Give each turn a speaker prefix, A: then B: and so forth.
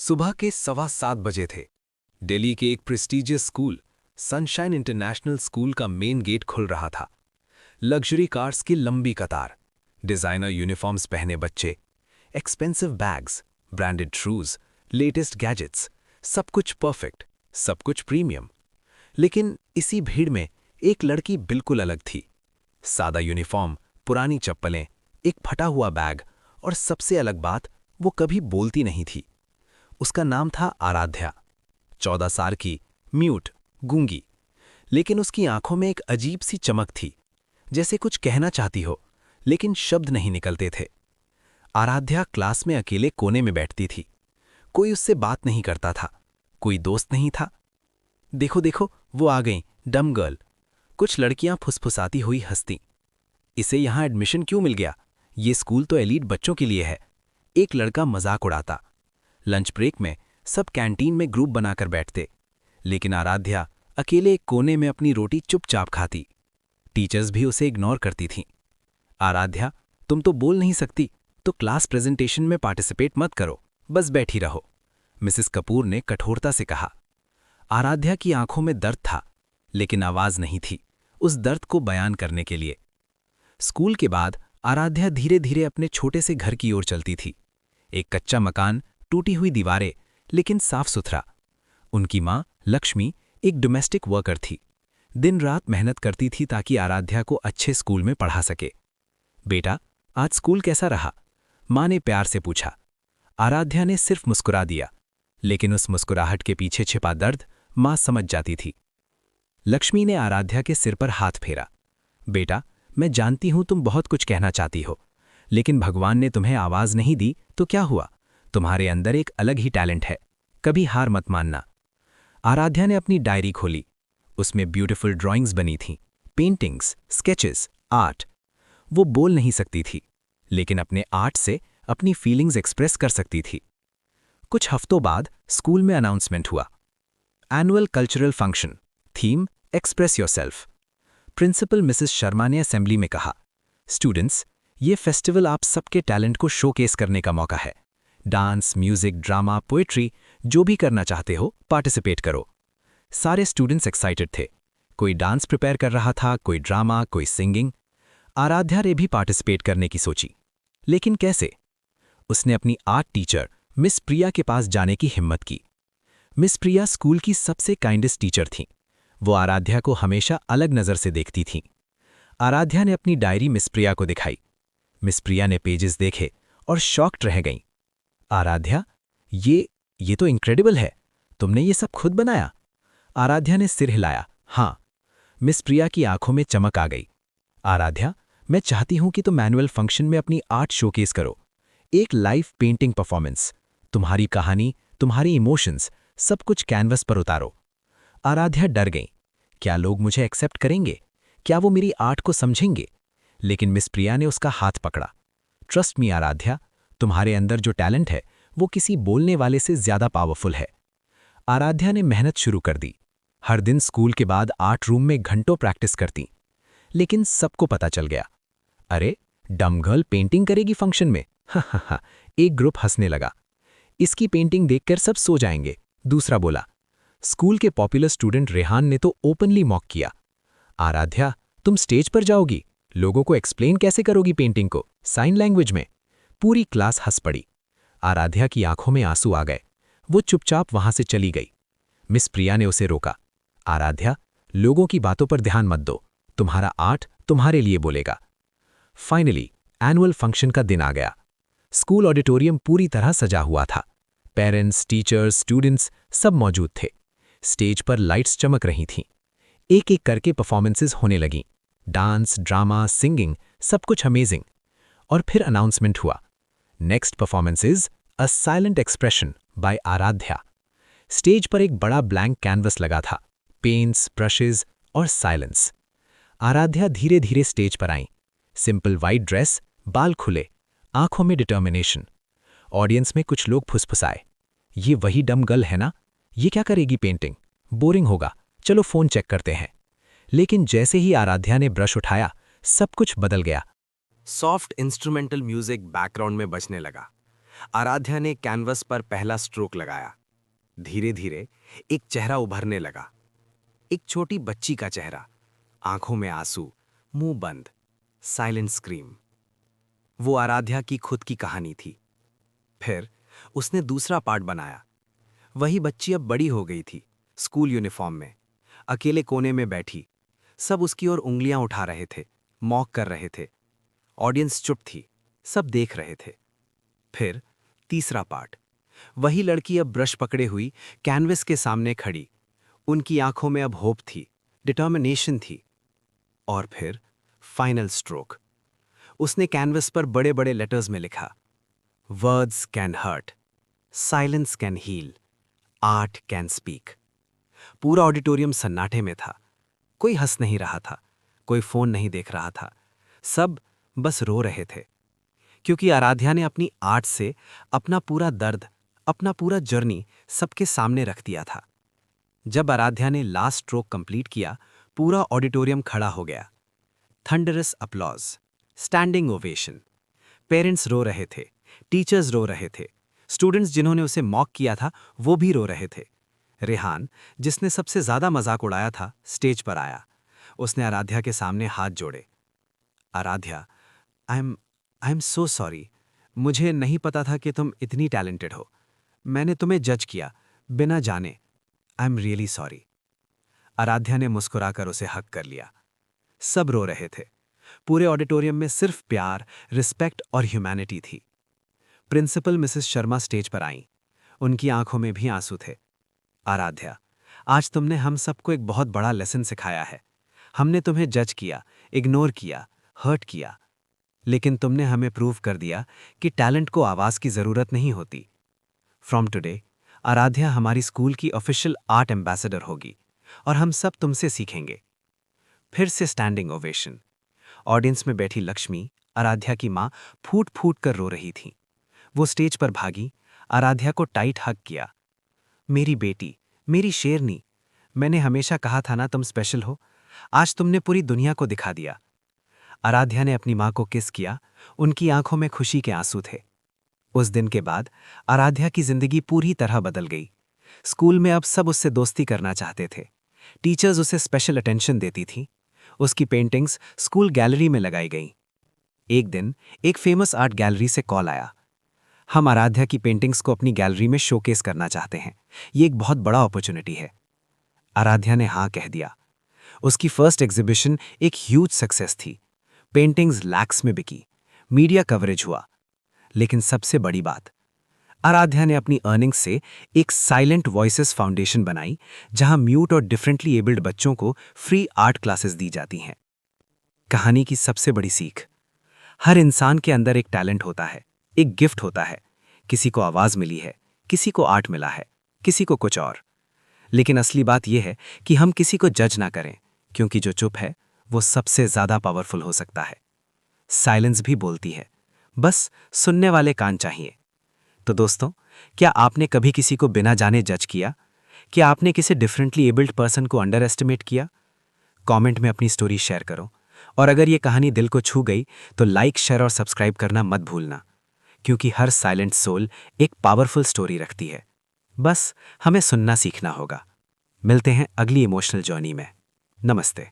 A: सुबह के 7:15 बजे थे। दिल्ली के एक prestigious school sunshine international school का मेन गेट खुल रहा था। लग्जरी कार्स की लंबी कतार, डिजाइनर यूनिफॉर्म्स पहने बच्चे, expensive bags, branded shoes, latest gadgets, सब कुछ परफेक्ट, सब कुछ प्रीमियम। लेकिन इसी भीड़ में एक लड़की बिल्कुल अलग थी। सादा यूनिफॉर्म, पुरानी चप्पलें, एक फटा हुआ बैग और सबसे अलग बात, वो कभी बोलती नहीं थी। उसका नाम था आराध्या। 14 साल की, म्यूट, गूंगी, लेकिन उसकी आंखों में एक अजीब सी चमक थी, जैसे कुछ कहना चाहती हो, लेकिन शब्द नहीं निकलते थे। आराध्या क्लास में अकेले कोने में बैठती थी। कोई उससे बात नहीं करता था, कोई दोस्त नहीं था। देखो देखो, वो आ गई, डम गर्ल। कुछ लड़कियां फुसफुसाती हुई हंसतीं। इसे यहां एडमिशन क्यों मिल गया? ये स्कूल तो एलीट बच्चों के लिए है। एक लड़का मजाक उड़ाता। लंच ब्रेक में सब कैंटीन में ग्रुप बनाकर बैठते, लेकिन आराध्या अकेले एक कोने में अपनी रोटी चुपचाप खाती। टीचर्स भी उसे इग्नोर करती थीं। आराध्या, तुम तो बोल नहीं सकती, तो क्लास प्रेजेंटेशन में पार्टिसिपेट मत करो, बस बैठी रहो, मिसेस कपूर ने कठोरता से कहा। आराध्या की आंखों में दर्द था, लेकिन आवाज नहीं थी उस दर्द को बयान करने के लिए। स्कूल के बाद आराध्या धीरे धीरे अपने छोटे से घर की ओर चलती थी। एक कच्चा मकान, टूटी हुई दीवारें, लेकिन साफ सुथरा। उनकी मां लक्ष्मी एक डोमेस्टिक वर्कर थी। दिन रात मेहनत करती थी ताकि आराध्या को अच्छे स्कूल में पढ़ा सके। बेटा, आज स्कूल कैसा रहा? मां ने प्यार से पूछा। आराध्या ने सिर्फ मुस्कुरा दिया, लेकिन उस मुस्कुराहट के पीछे छिपा दर्द मां समझ जाती थी। लक्ष्मी ने आराध्या के सिर पर हाथ फेरा। बेटा, मैं जानती हूं तुम बहुत कुछ कहना चाहती हो, लेकिन भगवान ने तुम्हें आवाज नहीं दी तो क्या हुआ? तुम्हारे अंदर एक अलग ही टैलेंट है, कभी हार मत मानना। आराध्या ने अपनी डायरी खोली। उसमें ब्यूटीफुल ड्राइंग्स बनी थीं, पेंटिंग्स, स्केचेस, आर्ट। वो बोल नहीं सकती थी, लेकिन अपने आर्ट से अपनी फीलिंग्स एक्सप्रेस कर सकती थी। कुछ हफ्तों बाद स्कूल में अनाउंसमेंट हुआ। Annual cultural function, theme express yourself. Principal Mrs Sharma ने असेंबली में कहा, स्टूडेंट्स, ये फेस्टिवल आप सबके टैलेंट को शोकेस करने का मौका है। डांस, म्यूजिक, ड्रामा, पोएट्री, जो भी करना चाहते हो पार्टिसिपेट करो। सारे स्टूडेंट्स एक्साइटेड थे। कोई डांस प्रिपेयर कर रहा था, कोई ड्रामा, कोई सिंगिंग। आराध्या ने भी पार्टिसिपेट करने की सोची, लेकिन कैसे? उसने अपनी आर्ट टीचर मिस प्रिया के पास जाने की हिम्मत की। मिस प्रिया स्कूल की सबसे काइंडेस्ट टीचर थीं। वो आराध्या को हमेशा अलग नज़र से देखती थीं। आराध्या ने अपनी डायरी मिस प्रिया को दिखाई। मिस प्रिया ने पेजेस देखे और शॉक्ड रह गईं। आराध्या, ये तो इनक्रेडिबल है। तुमने ये सब खुद बनाया? आराध्या ने सिर हिलाया। हाँ। मिस प्रिया की आंखों में चमक आ गई। आराध्या, मैं चाहती हूं कि तुम एनुअल फंक्शन में अपनी आर्ट शोकेस करो। एक लाइव पेंटिंग परफॉर्मेंस, तुम्हारी कहानी, तुम्हारी इमोशंस, सब कुछ कैनवस पर उतारो। आराध्या डर गई। क्या लोग मुझे एक्सेप्ट करेंगे? क्या वो मेरी आर्ट को समझेंगे? लेकिन मिस प्रिया ने उसका हाथ पकड़ा। ट्रस्ट मी आराध्या, तुम्हारे अंदर जो टैलेंट है वो किसी बोलने वाले से ज्यादा पावरफुल है। आराध्या ने मेहनत शुरू कर दी। हर दिन स्कूल के बाद आर्ट रूम में घंटों प्रैक्टिस करती। लेकिन सबको पता चल गया। अरे, डम गर्ल पेंटिंग करेगी फंक्शन में? हा। एक ग्रुप हंसने लगा। इसकी पेंटिंग देखकर सब सो जाएंगे, दूसरा बोला। स्कूल के पॉपुलर स्टूडेंट रेहान ने तो ओपनली मॉक किया। आराध्या, तुम स्टेज पर जाओगी, लोगों को एक्सप्लेन कैसे करोगी पेंटिंग को, साइन लैंग्वेज में? पूरी क्लास हंस पड़ी। आराध्या की आंखों में आंसू आ गए। वो चुपचाप वहां से चली गई। मिस प्रिया ने उसे रोका। आराध्या, लोगों की बातों पर ध्यान मत दो, तुम्हारा आर्ट तुम्हारे लिए बोलेगा। फाइनली एनुअल फंक्शन का दिन आ गया। स्कूल ऑडिटोरियम पूरी तरह सजा हुआ था। पेरेंट्स, टीचर्स, स्टूडेंट्स सब मौजूद थे। स्टेज पर लाइट्स चमक रही थीं। एक एक करके परफॉर्मेंसेस होने लगीं। डांस, ड्रामा, सिंगिंग, सब कुछ अमेजिंग। और फिर अनाउंसमेंट हुआ। Next performance is a silent expression by Aaradhya. Stage पर एक बड़ा ब्लैंक कैनवस लगा था, पेंट्स, ब्रशेस और साइलेंस। आराध्या धीरे धीरे स्टेज पर आई। सिंपल वाइट ड्रेस, बाल खुले, आंखों में डिटर्मिनेशन। ऑडियंस में कुछ लोग फुसफुसाए, ये वही डम गर्ल है ना? ये क्या करेगी पेंटिंग? बोरिंग होगा, चलो फोन चेक करते हैं। लेकिन जैसे ही आराध्या ने ब्रश उठाया, सब कुछ बदल गया। सॉफ्ट इंस्ट्रूमेंटल म्यूजिक बैकग्राउंड में बजने लगा।
B: आराध्या ने कैनवस पर पहला स्ट्रोक लगाया। धीरे धीरे एक चेहरा उभरने लगा। एक छोटी बच्ची का चेहरा, आंखों में आंसू, मुंह बंद, साइलेंट स्क्रीम। वो आराध्या की खुद की कहानी थी। फिर उसने दूसरा पार्ट बनाया। वही बच्ची अब बड़ी हो गई थी, स्कूल यूनिफॉर्म में, अकेले कोने में बैठी। सब उसकी ओर उंगलियां उठा रहे थे, मॉक कर रहे थे। ऑडियंस चुप थी, सब देख रहे थे। फिर तीसरा पार्ट। वही लड़की अब ब्रश पकड़े हुई कैनवस के सामने खड़ी। उनकी आंखों में अब होप थी, डिटर्मिनेशन थी। और फिर फाइनल स्ट्रोक। उसने कैनवस पर बड़े बड़े लेटर्स में लिखा, words can hurt, silence can heal, art can speak. पूरा ऑडिटोरियम सन्नाटे में था। कोई हंस नहीं रहा था, कोई फोन नहीं देख रहा था। सब बस रो रहे थे, क्योंकि आराध्या ने अपनी आर्ट से अपना पूरा दर्द, अपना पूरा जर्नी सबके सामने रख दिया था। जब आराध्या ने लास्ट स्ट्रोक कंप्लीट किया, पूरा ऑडिटोरियम खड़ा हो गया। Thunderous applause, standing ovation. Parents रो रहे थे, टीचर्स रो रहे थे, स्टूडेंट्स जिन्होंने उसे मॉक किया था वो भी रो रहे थे। रेहान, जिसने सबसे ज्यादा मजाक उड़ाया था, स्टेज पर आया। उसने आराध्या के सामने हाथ जोड़े। Aaradhya, I am so sorry. मुझे नहीं पता था कि तुम इतनी टैलेंटेड हो। मैंने तुम्हें जज किया, बिना जाने। I am really sorry. Aaradhya ने मुस्कुराकर उसे हक कर लिया। सब रो रहे थे। पूरे ऑडिटोरियम में सिर्फ प्यार, रिस्पेक्ट और ह्यूमैनिटी थी। प्रिंसिपल मिसेस शर्मा स्टेज पर आईं। उनकी आंखों में भी आंसू थे। आराध्या, आज तुमने हम सबको एक बहुत बड़ा लेसन सिखाया है। हमने तुम्हें जज किया, इग्नोर किया, हर्ट किया, लेकिन तुमने हमें प्रूव कर दिया कि टैलेंट को आवाज की जरूरत नहीं होती। फ्रॉम टुडे, आराध्या हमारी स्कूल की ऑफिशियल आर्ट एम्बेसडर होगी और हम सब तुमसे सीखेंगे। फिर से स्टैंडिंग ओवेशन। ऑडियंस में बैठी लक्ष्मी, आराध्या की मां, फूट फूट कर रो रही थी। वो स्टेज पर भागी, आराध्या को टाइट हग किया। मेरी बेटी, मेरी शेरनी, मैंने हमेशा कहा था ना तुम स्पेशल हो। आज तुमने पूरी दुनिया को दिखा दिया। आराध्या ने अपनी मां को किस किया। उनकी आंखों में खुशी के आंसू थे। उस दिन के बाद आराध्या की जिंदगी पूरी तरह बदल गई। स्कूल में अब सब उससे दोस्ती करना चाहते थे। टीचर्स उसे स्पेशल अटेंशन देती थीं। उसकी पेंटिंग्स स्कूल गैलरी में लगाई गईं। एक दिन एक फेमस आर्ट गैलरी से कॉल आया, हम आराध्या की पेंटिंग्स को अपनी गैलरी में शोकेस करना चाहते हैं। ये एक बहुत बड़ा अपॉर्चुनिटी है। आराध्या ने हाँ कह दिया। उसकी फर्स्ट एग्जीबिशन एक ह्यूज सक्सेस थी। पेंटिंग्स लैक्स में बिकी, मीडिया कवरेज हुआ। लेकिन सबसे बड़ी बात, आराध्या ने अपनी अर्निंग्स से एक साइलेंट वॉइसेस फाउंडेशन बनाई, जहां म्यूट और डिफरेंटली एबल्ड बच्चों को फ्री आर्ट क्लासेस दी जाती हैं। कहानी की सबसे बड़ी सीख, हर इंसान के अंदर एक टैलेंट होता है, एक गिफ्ट होता है। किसी को आवाज मिली है, किसी को आर्ट मिला है, किसी को कुछ और। लेकिन असली बात यह है कि हम किसी को जज ना करें, क्योंकि जो चुप है वो सबसे ज्यादा पावरफुल हो सकता है। साइलेंस भी बोलती है, बस सुनने वाले कान चाहिए। तो दोस्तों, क्या आपने कभी किसी को बिना जाने जज किया? क्या आपने किसी डिफरेंटली एबल्ड पर्सन को अंडर एस्टिमेट किया? कमेंट में अपनी स्टोरी शेयर करो। और अगर ये कहानी दिल को छू गई तो लाइक, शेयर और सब्सक्राइब करना मत भूलना, क्योंकि हर साइलेंट सोल एक पावरफुल स्टोरी रखती है। बस हमें सुनना सीखना होगा। मिलते हैं अगली इमोशनल जर्नी में। नमस्ते।